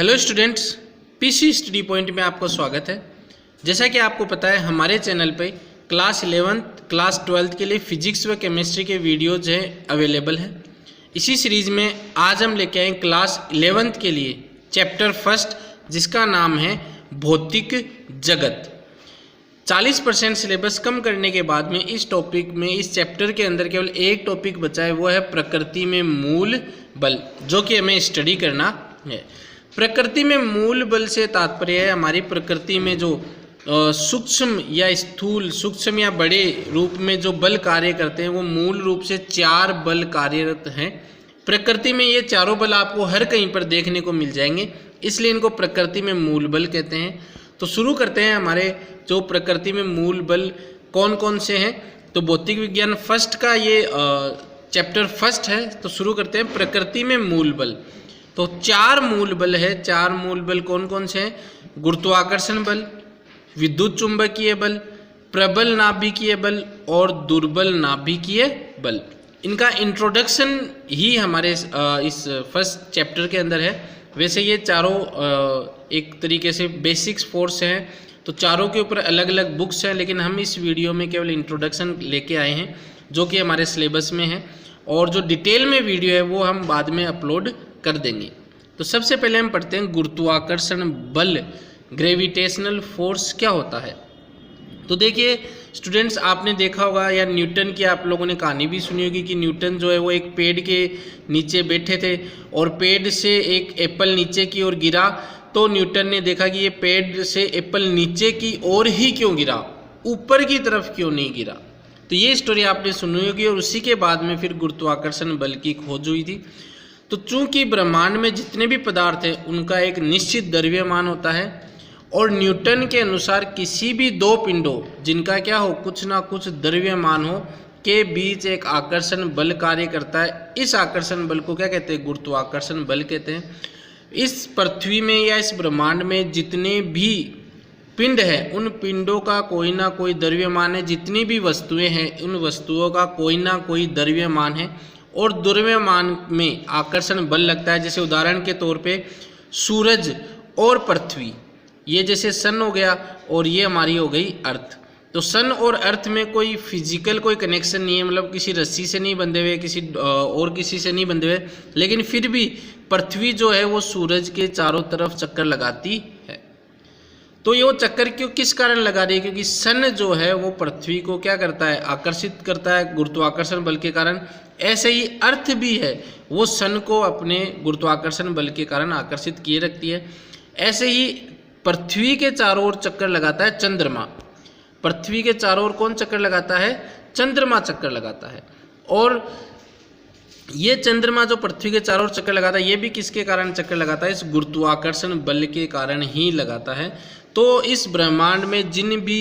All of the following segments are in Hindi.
Hello students, PC study point में आपको स्वागत है। जैसा कि आपको पता है हमारे चैनल पे क्लास 11th, क्लास 12th के लिए फिजिक्स व केमिस्ट्री के वीडियोज हैं अवेलेबल हैं। इसी सीरीज़ में आज हम लेके आए क्लास 11th के लिए चैप्टर फर्स्ट, जिसका नाम है भौतिक जगत। 40% सिलेबस कम करने के बाद में इस टॉपिक में, इस चैप्टर के अंदर केवल एक टॉपिक बचा है, वो है प्रकृति में मूल बल, जो कि हमें स्टडी करना है। प्रकृति में मूल बल से तात्पर्य है हमारी प्रकृति में जो सूक्ष्म या स्थूल, सूक्ष्म या बड़े रूप में जो बल कार्य करते हैं, वो मूल रूप से 4 बल कार्यरत हैं प्रकृति में। ये चारों बल आपको हर कहीं पर देखने को मिल जाएंगे, इसलिए इनको प्रकृति में मूल बल कहते हैं। तो शुरू करते हैं, हमारे जो प्रकृति में मूल बल कौन कौन से हैं। तो भौतिक विज्ञान फर्स्ट का ये चैप्टर फर्स्ट है। तो शुरू करते हैं प्रकृति में मूल बल। तो 4 मूल बल है। 4 मूल बल कौन कौन से हैं? गुरुत्वाकर्षण बल, विद्युत चुंबकीय बल, प्रबल नाभिकीय बल और दुर्बल नाभिकीय बल। इनका इंट्रोडक्शन ही हमारे इस फर्स्ट चैप्टर के अंदर है। वैसे ये चारों एक तरीके से बेसिक्स फोर्स हैं, तो चारों के ऊपर अलग अलग बुक्स हैं, लेकिन हम इस वीडियो में केवल इंट्रोडक्शन लेके आए हैं, जो कि हमारे सिलेबस में है। और जो डिटेल में वीडियो है वो हम बाद में अपलोड कर देंगे। तो सबसे पहले हम पढ़ते हैं गुरुत्वाकर्षण बल, ग्रेविटेशनल फोर्स क्या होता है। तो देखिए स्टूडेंट्स, आपने देखा होगा या न्यूटन की आप लोगों ने कहानी भी सुनी होगी कि न्यूटन जो है वो एक पेड़ के नीचे बैठे थे और पेड़ से एक एप्पल नीचे की ओर गिरा। तो न्यूटन ने देखा कि ये पेड़ से एप्पल नीचे की ओर ही क्यों गिरा, ऊपर की तरफ क्यों नहीं गिरा। तो ये स्टोरी आपने सुनी होगी और उसी के बाद में फिर गुरुत्वाकर्षण बल की खोज हुई थी। तो चूंकि ब्रह्मांड में जितने भी पदार्थ हैं उनका एक निश्चित द्रव्यमान होता है, और न्यूटन के अनुसार किसी भी 2 पिंडों जिनका क्या हो, कुछ ना कुछ द्रव्यमान हो, के बीच एक आकर्षण बल कार्य करता है। इस आकर्षण बल को क्या कहते हैं? गुरुत्वाकर्षण बल कहते हैं। इस पृथ्वी में या इस ब्रह्मांड में जितने भी पिंड है, उन पिंडों का कोई ना कोई द्रव्यमान है। जितनी भी वस्तुएं हैं, उन वस्तुओं का कोई ना कोई द्रव्यमान है, और द्रव्यमान में आकर्षण बल लगता है। जैसे उदाहरण के तौर पे सूरज और पृथ्वी, ये जैसे सन हो गया और ये हमारी हो गई अर्थ। तो सन और अर्थ में कोई फिजिकल कोई कनेक्शन नहीं है, मतलब किसी रस्सी से नहीं बंधे हुए, किसी और किसी से नहीं बंधे हुए, लेकिन फिर भी पृथ्वी जो है वो सूरज के चारों तरफ चक्कर लगाती है। तो ये वो चक्कर क्यों, किस कारण लगा रही है? क्योंकि सन जो है वो पृथ्वी को क्या करता है? आकर्षित करता है गुरुत्वाकर्षण बल के कारण। ऐसे ही अर्थ भी है, वो सन को अपने गुरुत्वाकर्षण बल के कारण आकर्षित किए रखती है। ऐसे ही पृथ्वी के चारों ओर चक्कर लगाता है चंद्रमा। पृथ्वी के चारों ओर कौन चक्कर लगाता है? चंद्रमा चक्कर लगाता है। और ये चंद्रमा जो पृथ्वी के चारों ओर चक्कर लगाता है, ये भी किसके कारण चक्कर लगाता है? इस गुरुत्वाकर्षण बल के कारण ही लगाता है। तो इस ब्रह्मांड में जिन भी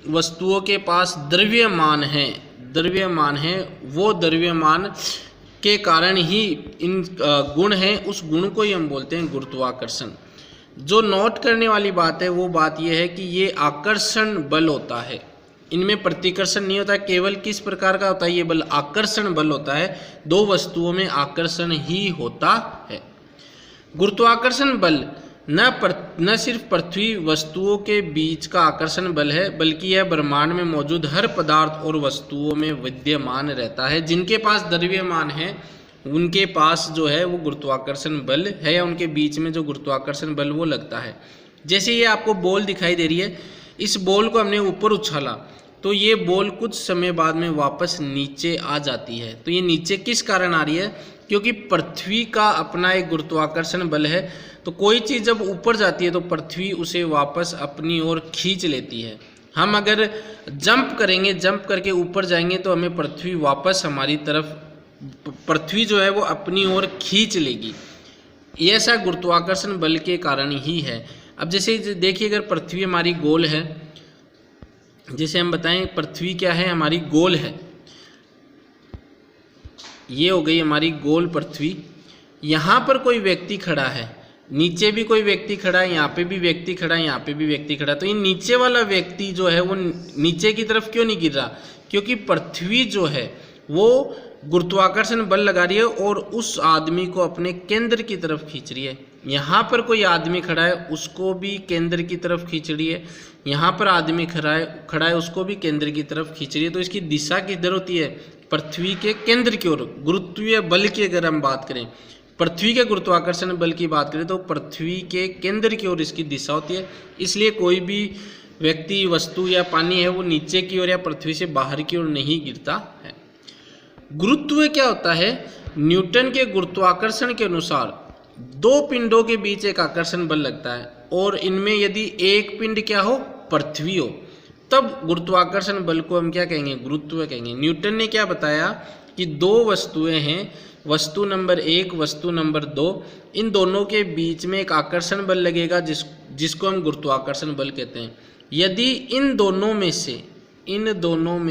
वस्तुओं के पास द्रव्यमान है, वो द्रव्यमान के कारण ही इन गुण हैं, उस गुण को ही हम बोलते हैं गुरुत्वाकर्षण। जो नोट करने वाली बात है वो बात यह है कि ये आकर्षण बल होता है, इनमें प्रतिकर्षण नहीं होता। केवल किस प्रकार का होता है ये बल? आकर्षण बल होता है। 2 वस्तुओं में आकर्षण ही होता है। गुरुत्वाकर्षण बल न सिर्फ पृथ्वी वस्तुओं के बीच का आकर्षण बल है, बल्कि यह ब्रह्मांड में मौजूद हर पदार्थ और वस्तुओं में विद्यमान रहता है। जिनके पास द्रव्यमान है उनके पास जो है वो गुरुत्वाकर्षण बल है, या उनके बीच में जो गुरुत्वाकर्षण बल वो लगता है। जैसे ये आपको बॉल दिखाई दे रही है, इस बॉल को हमने ऊपर उछाला तो ये बॉल कुछ समय बाद में वापस नीचे आ जाती है। तो ये नीचे किस कारण आ रही है? क्योंकि पृथ्वी का अपना एक गुरुत्वाकर्षण बल है। तो कोई चीज़ जब ऊपर जाती है तो पृथ्वी उसे वापस अपनी ओर खींच लेती है। हम अगर जंप करेंगे, जंप करके ऊपर जाएंगे, तो हमें पृथ्वी वापस हमारी तरफ, पृथ्वी जो है वो अपनी ओर खींच लेगी। ये ऐसा गुरुत्वाकर्षण बल के कारण ही है। अब जैसे देखिए, अगर पृथ्वी हमारी गोल है, जैसे हम बताएं पृथ्वी क्या है? हमारी गोल है। ये हो गई हमारी गोल पृथ्वी। यहाँ पर कोई व्यक्ति खड़ा है, नीचे भी कोई व्यक्ति खड़ा है, यहाँ पे भी व्यक्ति खड़ा है, यहाँ पे भी व्यक्ति खड़ा है। तो ये नीचे वाला व्यक्ति जो है वो नीचे की तरफ क्यों नहीं गिर रहा? क्योंकि पृथ्वी जो है वो गुरुत्वाकर्षण बल लगा रही है और उस आदमी को अपने केंद्र की तरफ खींच रही है। यहाँ पर कोई आदमी खड़ा है, उसको भी केंद्र की तरफ खींच रही है। यहाँ पर आदमी खड़ा है, उसको भी केंद्र की तरफ खींच रही है। तो इसकी दिशा किधर होती है? पृथ्वी के केंद्र की ओर। गुरुत्वीय बल की अगर हम बात करें, पृथ्वी के गुरुत्वाकर्षण बल की बात करें तो पृथ्वी के केंद्र की ओर इसकी दिशा होती है। इसलिए कोई भी व्यक्ति, वस्तु या पानी है वो नीचे की ओर या पृथ्वी से बाहर की ओर नहीं गिरता है। गुरुत्व क्या होता है? न्यूटन के गुरुत्वाकर्षण के अनुसार दो पिंडों के बीच एक आकर्षण बल लगता है और इनमें यदि एक पिंड क्या हो? पृथ्वी हो, तब गुरुत्वाकर्षण बल को हम क्या कहेंगे? गुरुत्व कहेंगे। न्यूटन ने क्या बताया कि दो वस्तुएं हैं, वस्तु नंबर 1, वस्तु नंबर 2, इन दोनों के बीच में एक आकर्षण बल लगेगा जिसको हम गुरुत्वाकर्षण बल कहते हैं। यदि इन दोनों में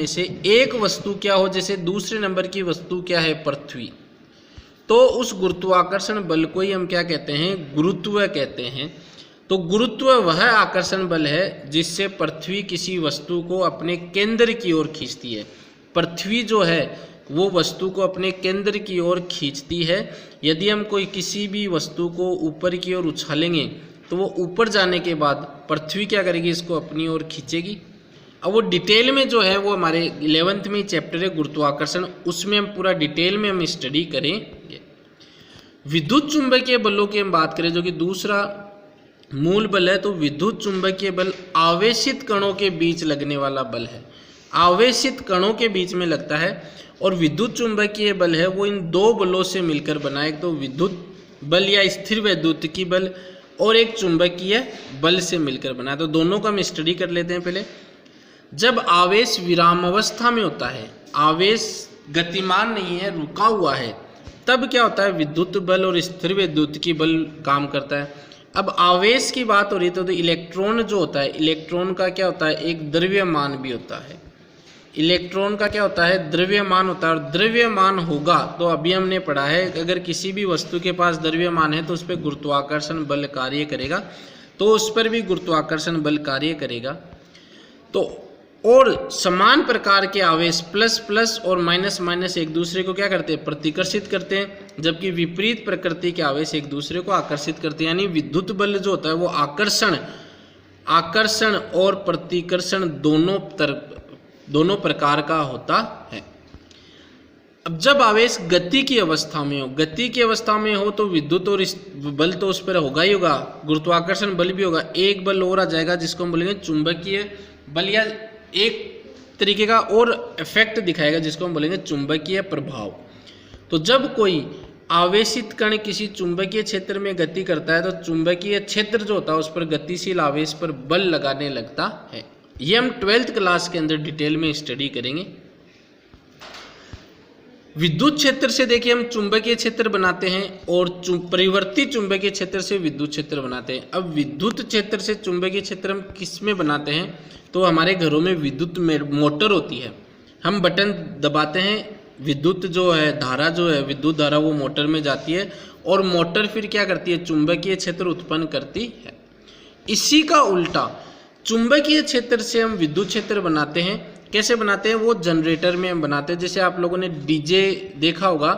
से एक वस्तु क्या हो, जैसे दूसरे नंबर की वस्तु क्या है? पृथ्वी, तो उस गुरुत्वाकर्षण बल को ही हम क्या कहते हैं? गुरुत्व कहते हैं। तो गुरुत्व वह आकर्षण बल है जिससे पृथ्वी किसी वस्तु को अपने केंद्र की ओर खींचती है। पृथ्वी जो है वो वस्तु को अपने केंद्र की ओर खींचती है। यदि हम किसी भी वस्तु को ऊपर की ओर उछालेंगे तो वो ऊपर जाने के बाद पृथ्वी क्या करेगी? इसको अपनी ओर खींचेगी। अब वो डिटेल में जो है वो हमारे 11th में चैप्टर है गुरुत्वाकर्षण, उसमें हम पूरा डिटेल में हम स्टडी करेंगे। विद्युत चुंबकीय बलों की हम बात करें जो कि दूसरा मूल बल है, तो विद्युत चुंबकीय बल आवेशित कणों के बीच लगने वाला बल है। आवेशित कणों के बीच में लगता है और विद्युत चुंबकीय बल है वो इन दो बलों से मिलकर बना है। एक तो विद्युत बल या स्थिर वैद्युतिकी बल और एक चुंबकीय बल से मिलकर बना है। तो दोनों का हम स्टडी कर लेते हैं। पहले, जब आवेश विरामावस्था में होता है, आवेश गतिमान नहीं है, रुका हुआ है, तब क्या होता है? विद्युत बल और स्थिर वैद्युतिकी बल काम करता है। अब आवेश की बात हो रही तो इलेक्ट्रॉन जो होता है, इलेक्ट्रॉन का क्या होता है? एक द्रव्यमान भी होता है। इलेक्ट्रॉन का क्या होता है? द्रव्यमान होता है। और द्रव्यमान होगा तो अभी हमने पढ़ा है अगर किसी भी वस्तु के पास द्रव्यमान है तो उस पर गुरुत्वाकर्षण बल कार्य करेगा, तो उस पर भी गुरुत्वाकर्षण बल कार्य करेगा। तो और समान प्रकार के आवेश प्लस प्लस और माइनस माइनस एक दूसरे को क्या करते हैं? प्रतिकर्षित करते हैं, जबकि विपरीत प्रकृति के आवेश एक दूसरे को आकर्षित करते हैं। यानी विद्युत बल जो होता है वो आकर्षण और प्रतिकर्षण दोनों प्रकार का होता है। अब जब आवेश गति की अवस्था में हो तो विद्युत और बल तो उस पर होगा ही होगा, गुरुत्वाकर्षण बल भी होगा। एक बल और आ जाएगा जिसको हम बोलेंगे चुंबकीय बल, या एक तरीके का और इफेक्ट दिखाएगा जिसको हम बोलेंगे चुंबकीय प्रभाव। तो जब कोई आवेशित कण किसी चुंबकीय क्षेत्र में गति करता है तो चुंबकीय क्षेत्र जो होता है उस पर गतिशील आवेश पर बल लगाने लगता है। ये हम 12th क्लास के अंदर डिटेल में स्टडी करेंगे। विद्युत क्षेत्र से देखिए हम चुंबकीय क्षेत्र बनाते हैं और परिवर्ती चुंबकीय क्षेत्र से विद्युत क्षेत्र बनाते हैं। अब विद्युत क्षेत्र से चुंबकीय क्षेत्र हम किस में बनाते हैं? तो हमारे घरों में विद्युत मोटर होती है, हम बटन दबाते हैं, विद्युत जो है धारा जो है विद्युत धारा वो मोटर में जाती है और मोटर फिर क्या करती है? चुंबकीय क्षेत्र उत्पन्न करती है। इसी का उल्टा चुंबकीय क्षेत्र से हम विद्युत क्षेत्र बनाते हैं। कैसे बनाते हैं? वो जनरेटर में हम बनाते हैं। जैसे आप लोगों ने डीजे देखा होगा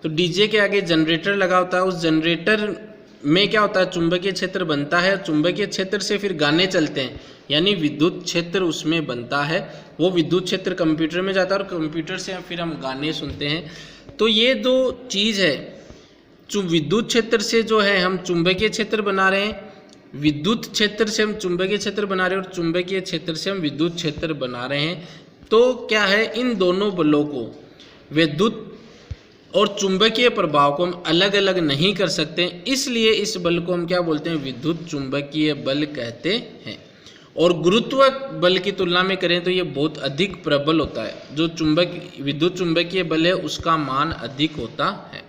तो डीजे के आगे जनरेटर लगा होता है, उस जनरेटर में क्या होता है? चुंबकीय क्षेत्र बनता है। चुंबकीय क्षेत्र से फिर गाने चलते हैं, यानी विद्युत क्षेत्र उसमें बनता है। वो विद्युत क्षेत्र कंप्यूटर में जाता है और कंप्यूटर से फिर हम गाने सुनते हैं। तो ये दो चीज़ है, विद्युत क्षेत्र से जो है हम चुंबकीय क्षेत्र बना रहे हैं, विद्युत क्षेत्र से हम चुंबकीय क्षेत्र बना रहे हैं और चुंबकीय क्षेत्र से हम विद्युत क्षेत्र बना रहे हैं। तो क्या है? इन दोनों बलों को, विद्युत और चुंबकीय प्रभाव को हम अलग अलग नहीं कर सकते, इसलिए इस बल को हम क्या बोलते हैं? विद्युत चुंबकीय बल कहते हैं। और गुरुत्व बल की तुलना में करें तो ये बहुत अधिक प्रबल होता है। जो विद्युत चुंबकीय बल है उसका मान अधिक होता है।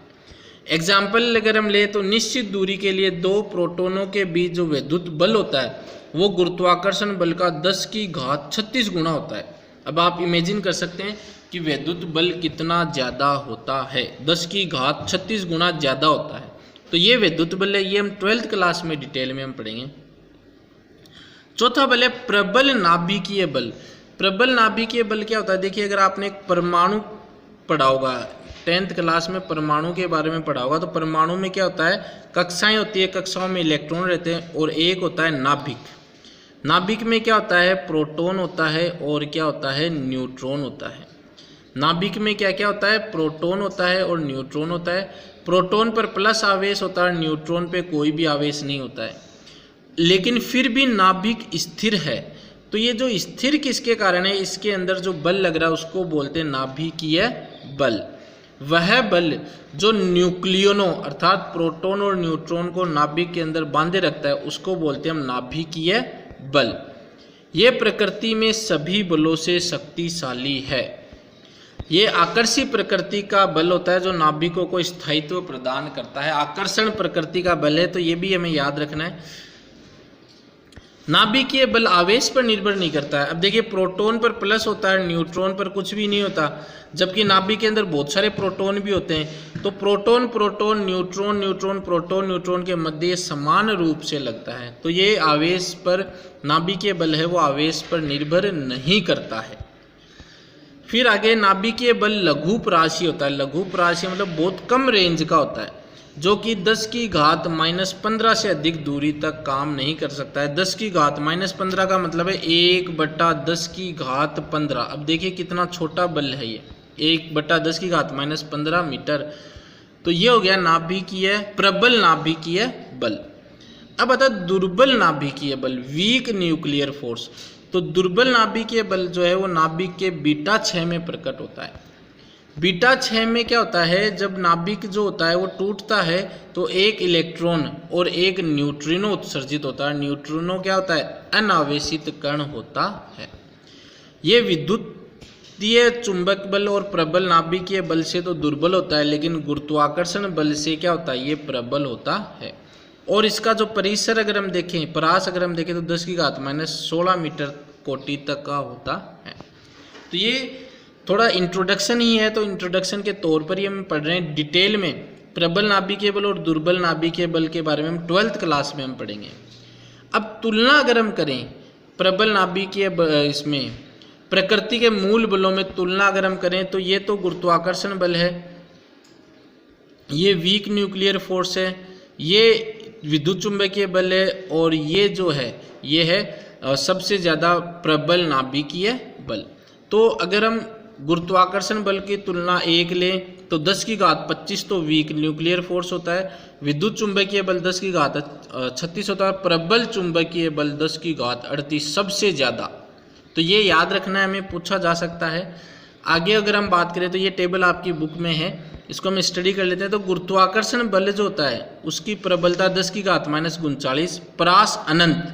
एग्जाम्पल अगर हम ले तो निश्चित दूरी के लिए दो प्रोटोनों के बीच जो विद्युत बल होता है वो गुरुत्वाकर्षण बल का 10⁻36 गुना होता है। अब आप इमेजिन कर सकते हैं कि विद्युत बल कितना ज़्यादा होता है, 10⁻36 गुना ज़्यादा होता है। तो ये विद्युत बल है, ये हम 12th क्लास में डिटेल में हम पढ़ेंगे। चौथा बल है प्रबल नाभिकीय बल। प्रबल नाभिकीय बल क्या होता है? देखिए अगर आपने एक परमाणु पढ़ा होगा, 10th क्लास में परमाणु के बारे में पढ़ा होगा। तो परमाणु में क्या होता है, कक्षाएं होती है, कक्षाओं में इलेक्ट्रॉन रहते हैं और एक होता है नाभिक। नाभिक में क्या होता है, प्रोटॉन होता है और क्या होता है, न्यूट्रॉन होता है। नाभिक में क्या क्या होता है, प्रोटॉन होता है और न्यूट्रॉन होता है। प्रोटॉन पर प्लस आवेश होता है, न्यूट्रॉन पे कोई भी आवेश नहीं होता है, लेकिन फिर भी नाभिक स्थिर है। तो ये जो स्थिर किसके कारण है, इसके अंदर जो बल लग रहा है उसको बोलते हैं नाभिकीय बल। वह बल जो न्यूक्लियनों अर्थात प्रोटॉन और न्यूट्रॉन को नाभिक के अंदर बांधे रखता है उसको बोलते हैं हम नाभिकीय बल। ये प्रकृति में सभी बलों से शक्तिशाली है। ये आकर्षी प्रकृति का बल होता है जो नाभिकों को स्थायित्व प्रदान करता है। आकर्षण प्रकृति का बल है, तो ये भी हमें याद रखना है। नाभिकीय बल आवेश पर निर्भर नहीं करता है। अब देखिए, प्रोटॉन पर प्लस होता है, न्यूट्रॉन पर कुछ भी नहीं होता, जबकि नाभिक के अंदर बहुत सारे प्रोटॉन भी होते हैं। तो proton proton, neutron neutron, proton neutron के मध्य समान रूप से लगता है। तो ये आवेश पर, नाभिकीय बल है वो आवेश पर निर्भर नहीं करता है। फिर आगे नाभिकीय बल लघुपराशी होता है। लघुपराशी मतलब बहुत कम रेंज का होता है, जो कि 10 की घात -15 से अधिक दूरी तक काम नहीं कर सकता है। 10 की घात -15 का मतलब है 1/10 की घात 15। अब देखिए कितना छोटा बल है ये, 1/10 की घात -15 मीटर। तो ये हो गया नाभिकीय, प्रबल नाभिकीय बल। अब आता है दुर्बल नाभिकीय बल, वीक न्यूक्लियर फोर्स। तो दुर्बल नाभिकीय बल जो है वो नाभिक के बीटा 6 में प्रकट होता है। बीटा 6 में क्या होता है, जब नाभिक जो होता है वो टूटता है तो एक इलेक्ट्रॉन और एक न्यूट्रिनो उत्सर्जित होता है। न्यूट्रिनो क्या होता है, अनावेशित कण होता है। ये विद्युतीय चुंबक बल और प्रबल नाभिकीय बल से तो दुर्बल होता है, लेकिन गुरुत्वाकर्षण बल से क्या होता है, ये प्रबल होता है। और इसका जो परिसर अगर हम देखें, परास अगर हम देखें तो 10 की घात -16 मीटर कोटि तक का होता है। तो ये थोड़ा इंट्रोडक्शन ही है, तो इंट्रोडक्शन के तौर पर ही हम पढ़ रहे हैं। डिटेल में प्रबल नाभिकीय बल और दुर्बल नाभिकीय बल के बारे में हम 12th क्लास में हम पढ़ेंगे। अब तुलना अगर हम करें प्रबल नाभिकीय इसमें प्रकृति के मूल बलों में तुलना अगर हम करें तो ये तो गुरुत्वाकर्षण बल है, ये वीक न्यूक्लियर फोर्स है, ये विद्युत चुंबकीय बल है, और ये जो है ये है सबसे ज़्यादा प्रबल नाभिकीय बल। तो अगर हम गुरुत्वाकर्षण बल की तुलना 1 लें तो 10 की घात 25 तो वीक न्यूक्लियर फोर्स होता है। विद्युत चुंबकीय बल 10 की घात 36 होता है। प्रबल चुंबकीय बल 10 की घात 38 सबसे ज़्यादा। तो ये याद रखना है, हमें पूछा जा सकता है। आगे अगर हम बात करें तो ये टेबल आपकी बुक में है, इसको हम स्टडी कर लेते हैं। तो गुरुत्वाकर्षण बल जो होता है उसकी प्रबलता 10 की घात -39, परास अनंत।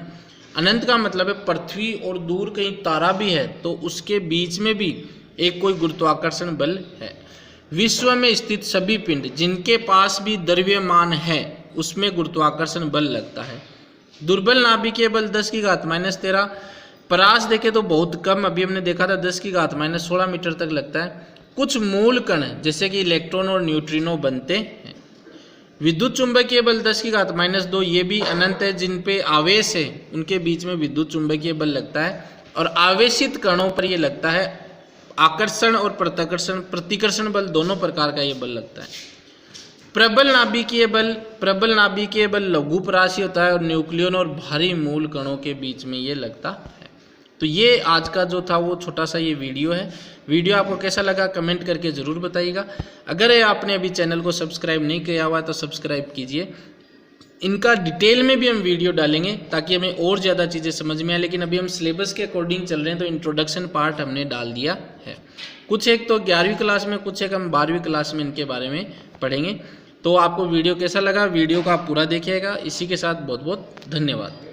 अनंत का मतलब है पृथ्वी और दूर कहीं तारा भी है तो उसके बीच में भी एक कोई गुरुत्वाकर्षण बल है। विश्व में स्थित सभी पिंड जिनके पास भी द्रव्यमान है उसमें गुरुत्वाकर्षण बल लगता है। दुर्बल नाभिकीय बल 10 की घात -13, परास देखे तो बहुत कम, अभी हमने देखा था 10 की घात -16 मीटर तक लगता है। कुछ मूल कण जैसे कि इलेक्ट्रॉन और न्यूट्रिनो बनते हैं। विद्युत चुंबकीय बल 10 की घात -2, ये भी अनंत है, जिन पे आवेश है उनके बीच में विद्युत चुंबकीय बल लगता है, और आवेशित कणों पर ये लगता है। आकर्षण और प्रतिकर्षण बल दोनों प्रकार का ये बल लगता है। प्रबल नाभिकीय बल लघुपराशी होता है और न्यूक्लियन और भारी मूल कणों के बीच में ये लगता है। तो ये आज का जो था वो छोटा सा ये वीडियो है। वीडियो आपको कैसा लगा कमेंट करके ज़रूर बताइएगा। अगर आपने अभी चैनल को सब्सक्राइब नहीं किया हुआ तो सब्सक्राइब कीजिए। इनका डिटेल में भी हम वीडियो डालेंगे ताकि हमें और ज़्यादा चीज़ें समझ में आए, लेकिन अभी हम सिलेबस के अकॉर्डिंग चल रहे हैं तो इंट्रोडक्शन पार्ट हमने डाल दिया है। कुछ एक तो 11वीं क्लास में, कुछ एक हम 12वीं क्लास में इनके बारे में पढ़ेंगे। तो आपको वीडियो कैसा लगा, वीडियो को आप पूरा देखिएगा। इसी के साथ बहुत बहुत धन्यवाद।